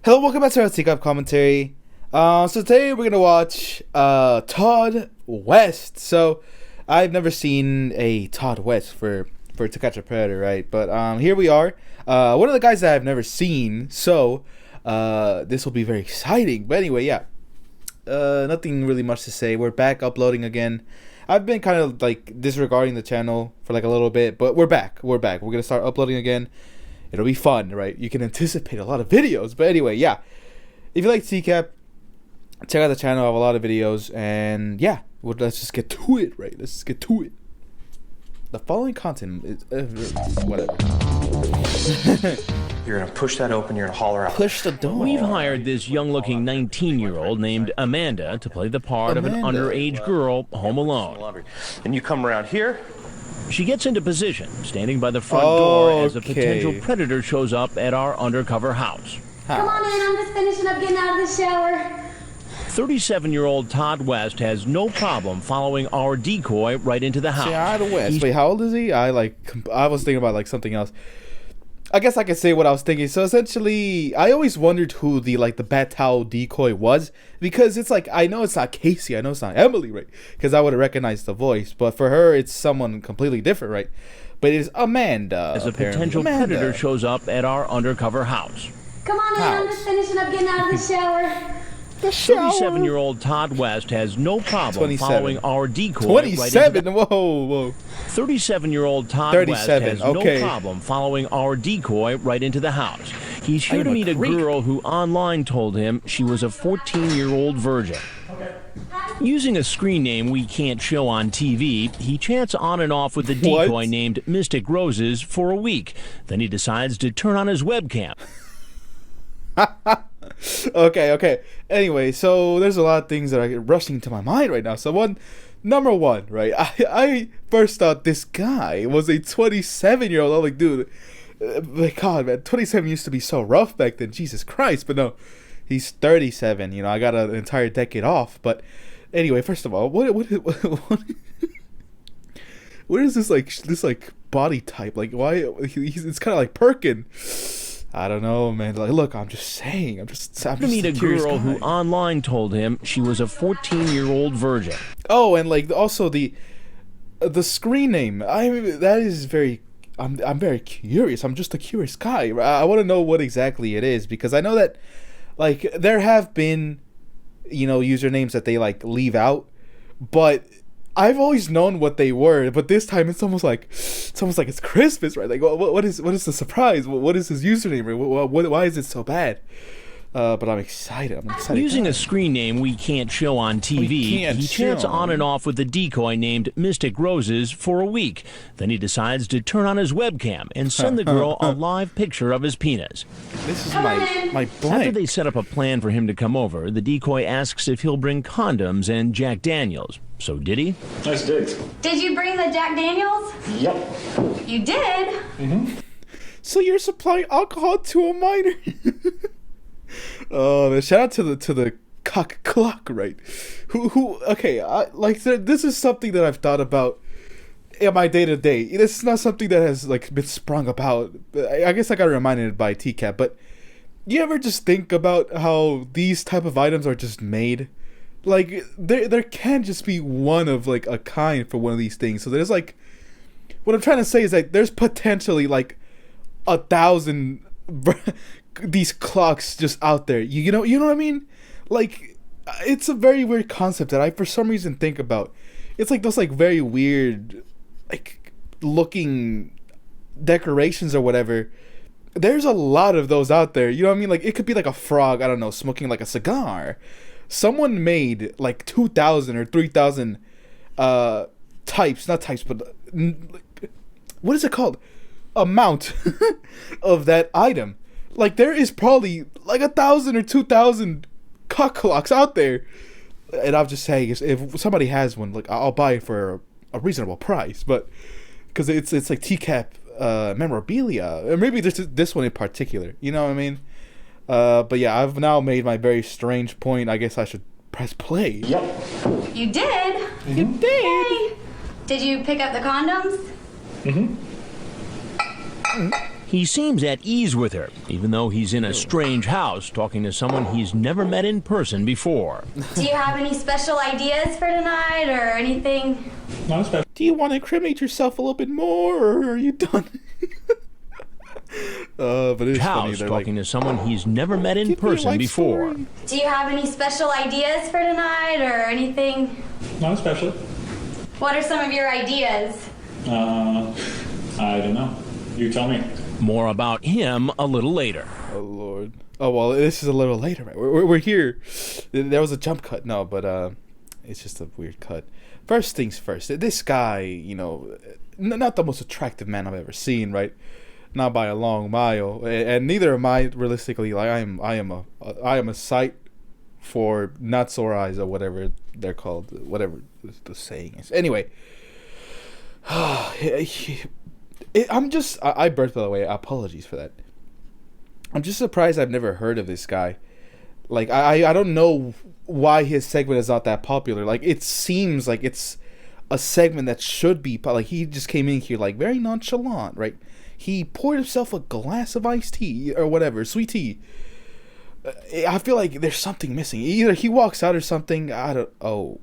Hello, welcome back to our TCAP commentary. So today we're gonna watch Todd West. So I've never seen a Todd West for To Catch a Predator, right? But here we are. One of the guys that I've never seen. So this will be very exciting. But anyway, yeah. Nothing really much to say. We're back uploading again. I've been kind of like disregarding the channel for like a little bit, but we're back. We're gonna start uploading again. It'll be fun, right? You can anticipate a lot of videos. But anyway, yeah. If you like TCAP, check out the channel. I have a lot of videos. And yeah, well, let's just get to it, right? Let's just get to it. The following content is... whatever. You're going to push that open, you're going to holler out. Push the door. We've hired this young-looking 19-year-old named Amanda to play the part of an underage girl home alone. And you come around here. She gets into position, standing by the front door as a potential predator shows up at our undercover house. Come on in, I'm just finishing up getting out of the shower. 37-year-old Todd West has no problem following our decoy right into the house. Todd West. Wait, how old is he? I was thinking about like something else. I guess I could say what I was thinking. So essentially, I always wondered who the bat towel decoy was, because it's like, I know it's not Casey, I know it's not Emily, right? Because I would have recognized the voice, but for her, it's someone completely different, right? But it is Amanda. As a potential predator shows up at our undercover house. Come on in, I'm just finishing up getting out of the shower. 37-year-old Todd West has no problem following our decoy. 27? Whoa. 37-year-old Todd West has no problem following our decoy right into the house. He's here to meet a girl who online told him she was a 14-year-old virgin. Using a screen name we can't show on TV, he chats on and off with the decoy named Mystic Roses for a week. Then he decides to turn on his webcam. Okay. Anyway, so there's a lot of things that are rushing to my mind right now. So number one, right? I first thought this guy was a 27-year-old. I'm like, dude, God, man, 27 used to be so rough back then. Jesus Christ. But no, he's 37. You know, I got an entire decade off. But anyway, first of all, what is this body type? Like, why? It's kind of like Perkin. I don't know, man. Like, look, I'm just saying. I'm just to meet a girl who online told him she was a 14-year-old virgin. Oh, and like also the screen name. That is very. I'm very curious. I'm just a curious guy. I want to know what exactly it is, because I know that like there have been, usernames that they like leave out, but I've always known what they were, but this time it's almost like it's Christmas, right? Like, what is the surprise? What is his username? Why is it so bad? But I'm excited. Using a screen name we can't show on TV, he chats on and off with a decoy named Mystic Roses for a week. Then he decides to turn on his webcam and send the girl a live picture of his penis. This is my blank. After they set up a plan for him to come over, the decoy asks if he'll bring condoms and Jack Daniels. So did he? Nice digs. Did you bring the Jack Daniels? Yep. You did? Mm-hmm. So you're supplying alcohol to a minor? Oh, shout out to the cock clock, right? Okay, this is something that I've thought about in my day-to-day. This is not something that has like been sprung about. I guess I got reminded by TCAP, but you ever just think about how these type of items are just made? Like, there can't just be one of like a kind for one of these things. So there's like, what I'm trying to say is that there's potentially like 1,000 these clocks just out there. You know what I mean? Like, it's a very weird concept that I for some reason think about. It's like those like very weird like looking decorations or whatever. There's a lot of those out there. You know what I mean? Like, it could be like a frog, I don't know, smoking like a cigar. Someone made like 2,000 or 3,000 types, not types, but what is it called? Amount of that item. Like, there is probably like 1,000 or 2,000 cock clocks out there. And I'm just saying, if somebody has one, like, I'll buy it for a reasonable price. But because it's like TCAP memorabilia, or maybe this one in particular. You know what I mean? But yeah, I've now made my very strange point. I guess I should press play. Yep. You did? Mm-hmm. You did. Hey. Did you pick up the condoms? Mm-hmm. He seems at ease with her, even though he's in a strange house talking to someone he's never met in person before. Do you have any special ideas for tonight or anything? Not special. Do you want to incriminate yourself a little bit more, or are you done? But it's funny. They're talking like, to someone he's never met in person before. Story. Do you have any special ideas for tonight or anything? Not especially. What are some of your ideas? I don't know. You tell me. More about him a little later. Oh Lord. Oh well, this is a little later, right? We're here. There was a jump cut, no, but it's just a weird cut. First things first. This guy, you know, not the most attractive man I've ever seen, right? Not by a long mile, and neither am I realistically. Like I am a sight for not sore eyes or whatever they're called, whatever the saying is. Anyway. I birthed, by the way. Apologies for that. I'm just surprised I've never heard of this guy. Like, I don't know why his segment is not that popular. Like, it seems like it's a segment that should be, like, he just came in here, like, very nonchalant, right? He poured himself a glass of iced tea, or whatever, sweet tea. I feel like there's something missing. Either he walks out or something, Oh,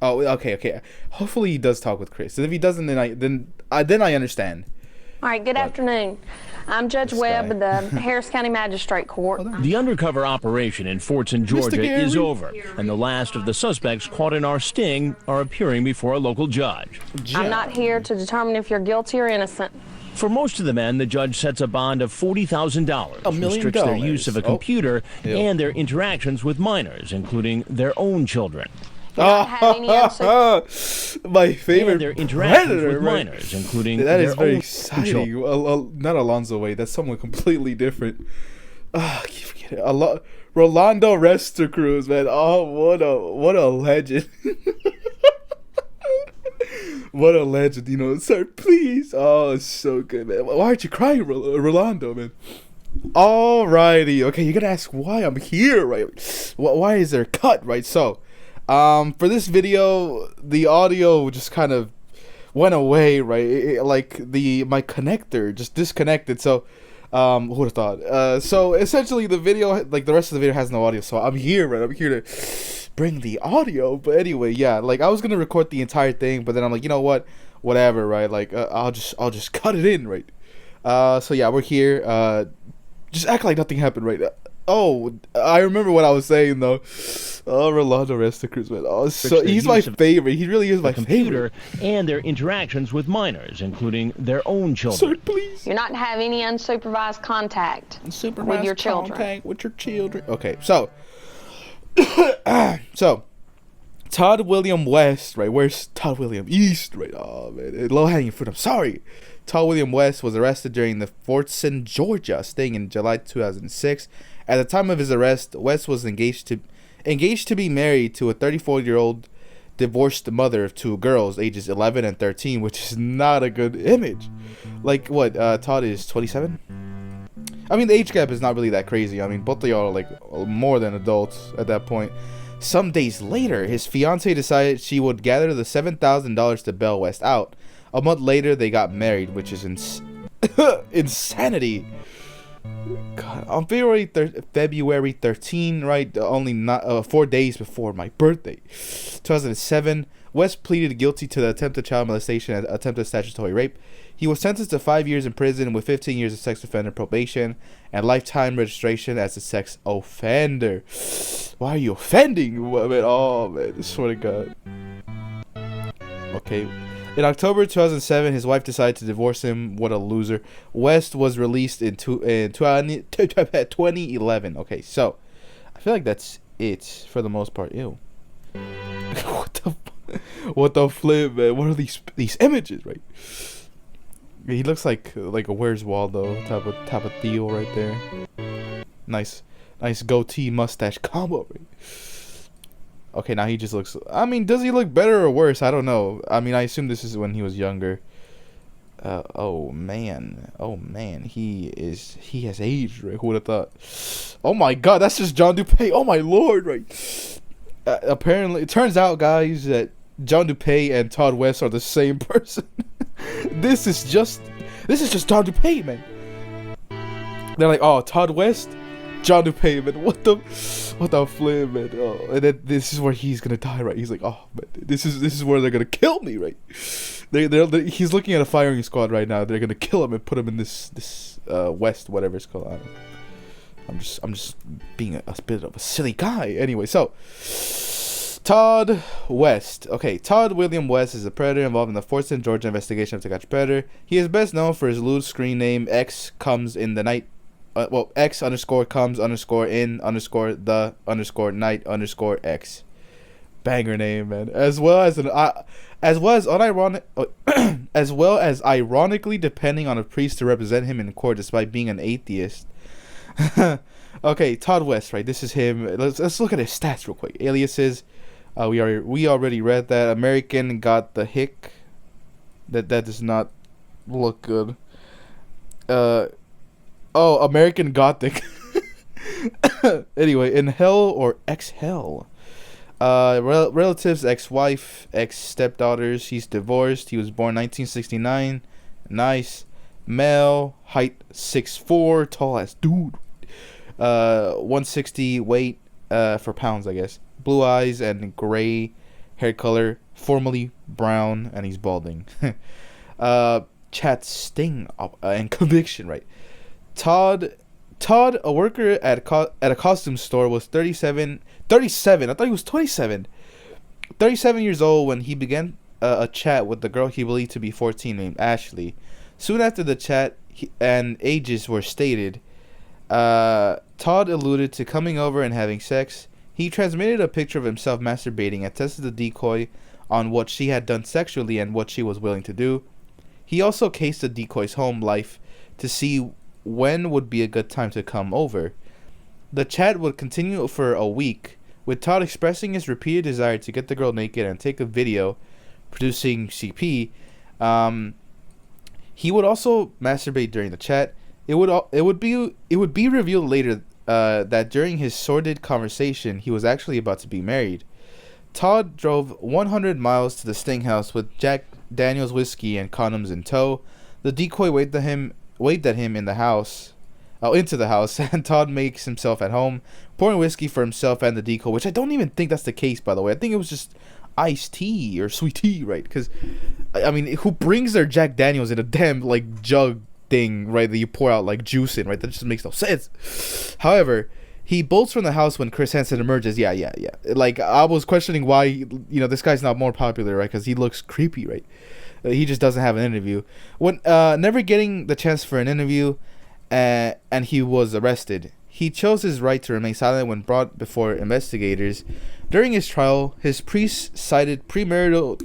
okay. Hopefully he does talk with Chris. And if he doesn't, then I understand. All right, good afternoon. I'm Judge Webb of the Harris County Magistrate Court. The undercover operation in Fortson, Georgia is over, and the last of the suspects caught in our sting are appearing before a local judge. I'm not here to determine if you're guilty or innocent. For most of the men, the judge sets a bond of $40,000, restricts their use of a computer and their interactions with minors, including their own children. My favorite their predator, with minors, including that is their very own exciting. Not Alonzo Wade. That's someone completely different. I keep forgetting. Rolando Rester Cruz, man. Oh, what a legend. What a legend, you know. Sir, please. Oh, it's so good, man. Why aren't you crying, Rolando, man? Alrighty. Okay, you're gonna ask why I'm here, right? Why is there a cut, right? So, for this video, the audio just kind of went away, right? My connector just disconnected. So, who would have thought? So essentially, the video, like the rest of the video, has no audio. So I'm here, right? I'm here to bring the audio. But anyway, yeah, like I was gonna record the entire thing, but then I'm like, you know what? Whatever, right? Like I'll just cut it in, right? So yeah, we're here. Just act like nothing happened, right? Oh, I remember what I was saying though. Oh, Rolando Resticruz, man. Oh, so he's my favorite. He really is my favorite. And their interactions with minors, including their own children. Sir, please. You're not to have any unsupervised contact with your children. Okay, so Todd William West, right? Where's Todd William East, right? Oh man, low-hanging fruit. I'm sorry. Todd William West was arrested during the Fortson, Georgia sting in July 2006. At the time of his arrest, West was engaged to be married to a 34-year-old divorced mother of two girls, ages 11 and 13, which is not a good image. Like what? Todd is 27. I mean, the age gap is not really that crazy. I mean, both of y'all are like more than adults at that point. Some days later, his fiancée decided she would gather the $7,000 to bail West out. A month later, they got married, which is insanity. God, on February 13, right, only 4 days before my birthday, 2007, West pleaded guilty to the attempted child molestation and attempted statutory rape. He was sentenced to 5 years in prison with 15 years of sex offender probation and lifetime registration as a sex offender. Why are you offending? Oh man, I swear to God. Okay. In October 2007, his wife decided to divorce him. What a loser. West was released in 2011. Okay, so I feel like that's it for the most part. Ew. What the flip, man? What are these images, right? He looks like a Where's Waldo type of deal right there. Nice goatee mustache combo, right? Okay, now he just looks... I mean, does he look better or worse? I don't know. I mean, I assume this is when he was younger. Oh, man. He has aged, right? Who would have thought? Oh, my God. That's just John DuPay. Oh, my Lord, right? Apparently, it turns out, guys, that John DuPay and Todd West are the same person. This is just John DuPay, man. They're like, oh, Todd West, John DuPay, man. What the flip, man. Oh, and then this is where he's gonna die, right? He's like, oh, man, this is where they're gonna kill me, right? He's looking at a firing squad right now. They're gonna kill him and put him in this West, whatever it's called. I don't know. I'm just being a bit of a silly guy. Anyway, so Todd West. Okay, Todd William West is a predator involved in the Fort St. George investigation of to catch predator. He is best known for his loose screen name X comes in the night. X _ comes _ in _ the _ night _ X. Banger name, man. As well as ironically depending on a priest to represent him in court despite being an atheist. Okay, Todd West, right? This is him. Let's look at his stats real quick. Aliases. We already read that. American got the hick. That does not look good. American Gothic. Anyway, in hell or ex-hell. Relatives, ex-wife, ex-stepdaughters. He's divorced. He was born 1969. Nice. Male. Height 6'4". Tall as dude. 160 weight for pounds, I guess. Blue eyes and gray hair color. Formerly brown, and he's balding. Chat sting and conviction, right? Todd, a worker at a costume store, was 37. I thought he was 27. 37 years old when he began a chat with the girl he believed to be 14 named Ashley. Soon after the chat and ages were stated, Todd alluded to coming over and having sex. He transmitted a picture of himself masturbating and tested the decoy on what she had done sexually and what she was willing to do. He also cased the decoy's home life to see when would be a good time to come over. The chat would continue for a week, with Todd expressing his repeated desire to get the girl naked and take a video, producing CP. He would also masturbate during the chat. It would be revealed later that during his sordid conversation, he was actually about to be married. Todd drove 100 miles to the Sting house with Jack Daniels whiskey and condoms in tow. The decoy waved at him in the house, into the house, and Todd makes himself at home, pouring whiskey for himself and the decoy, which I don't even think that's the case, by the way. I think it was just iced tea or sweet tea, right? Because, I mean, who brings their Jack Daniels in a damn, like, jug thing, right, that you pour out, like, juice in, right? That just makes no sense. However, he bolts from the house when Chris Hansen emerges. Yeah. Like, I was questioning why, this guy's not more popular, right? Because he looks creepy, right? He just doesn't have an interview. When never getting the chance for an interview, and he was arrested. He chose his right to remain silent when brought before investigators. During his trial, his priest cited premarital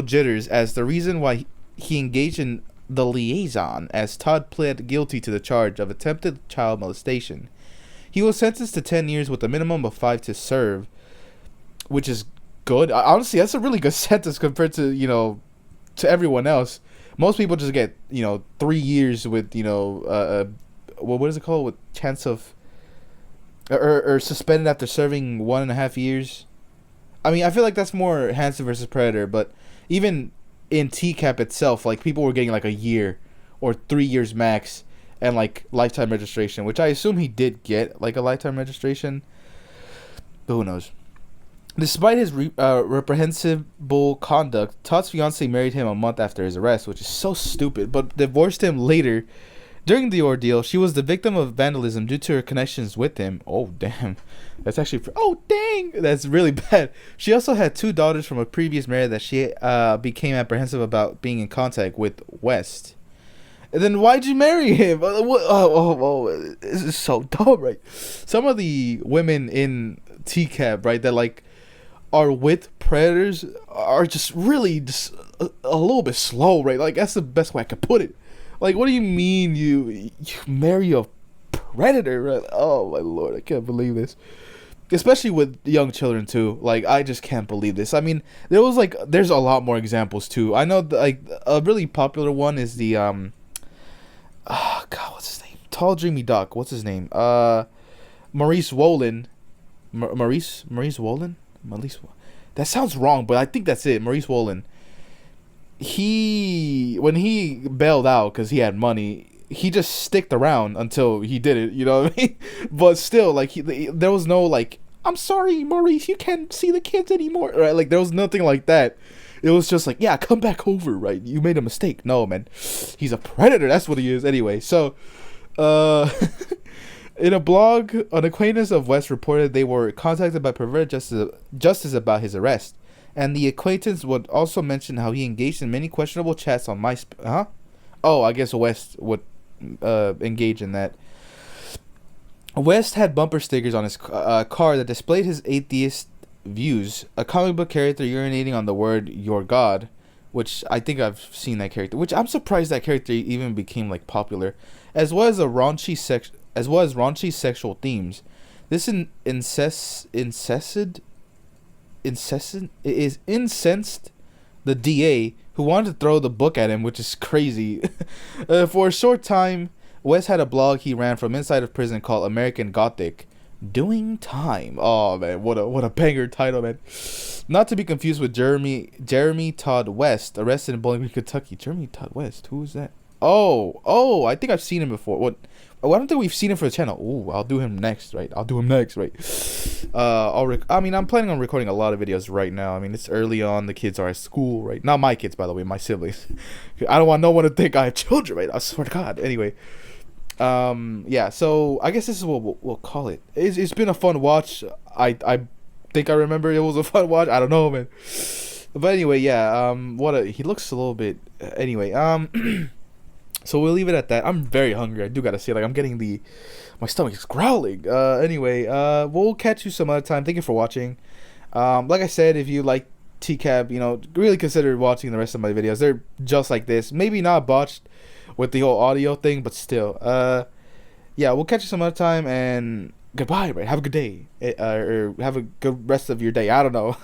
jitters as the reason why he engaged in the liaison, as Todd pled guilty to the charge of attempted child molestation. He was sentenced to 10 years with a minimum of 5 to serve, which is good. Honestly, that's a really good sentence compared to, to everyone else. Most people just get, 3 years with, what is it called? With chance of, or suspended after serving 1.5 years. I mean, I feel like that's more Hansen versus Predator, but even in TCAP itself, like, people were getting like a year or 3 years max and like lifetime registration, which I assume he did get like a lifetime registration, but who knows. Despite his reprehensible conduct, Todd's fiancée married him a month after his arrest, which is so stupid, but divorced him later. During the ordeal, she was the victim of vandalism due to her connections with him. Oh, damn. That's actually... Oh, dang! That's really bad. She also had 2 daughters from a previous marriage that she became apprehensive about being in contact with West. And then why'd you marry him? This is so dumb, right? Some of the women in TCAP, right, that, like, are with predators are just really just a little bit slow, right? Like, that's the best way I could put it. Like, what do you mean you marry a predator, right? Oh my lord, I can't believe this. Especially with young children too. Like, I just can't believe this. I mean, there's a lot more examples too. I know like a really popular one is the oh god, what's his name? Tall Dreamy Duck. What's his name? Maurice Wolin. Maurice Wolin? That sounds wrong, but I think that's it. Maurice Wolin. when he bailed out because he had money, he just sticked around until he did it, you know what I mean? But still, like, there was no, like, I'm sorry, Maurice, you can't see the kids anymore, right? Like, there was nothing like that. It was just like, yeah, come back over, right? You made a mistake. No, man. He's a predator. That's what he is. Anyway, so, in a blog, an acquaintance of West reported they were contacted by perverted justice about his arrest. And the acquaintance would also mention how he engaged in many questionable chats on MySpace. Huh? Oh, I guess West would engage in that. West had bumper stickers on his car that displayed his atheist views. A comic book character urinating on the word "your God," which I think I've seen that character. Which I'm surprised that character even became like popular, as well as raunchy sexual themes. This incensed the DA, who wanted to throw the book at him, which is crazy. For a short time, West had a blog he ran from inside of prison called American Gothic, Doing Time. Oh man, what a banger title, man. Not to be confused with Jeremy Todd West, arrested in Bowling Green, Kentucky. Jeremy Todd West, who is that? Oh, I think I've seen him before. What? I don't think we've seen him for the channel. Ooh, I'll do him next, right? I'm planning on recording a lot of videos right now. I mean, it's early on. The kids are at school, right? Not my kids, by the way, my siblings. I don't want no one to think I have children, right? I swear to God. Anyway, yeah. So I guess this is what we'll call it. It's been a fun watch. I think I remember it was a fun watch. I don't know, man. But anyway, yeah. He looks a little bit. Anyway, So we'll leave it at that. I'm very hungry. I do gotta say, like, I'm getting my stomach is growling. Anyway, we'll catch you some other time. Thank you for watching. Like I said, if you like TCAP, really consider watching the rest of my videos. They're just like this. Maybe not botched with the whole audio thing, but still. Yeah, we'll catch you some other time, and goodbye, right? Have a good day. Or have a good rest of your day. I don't know.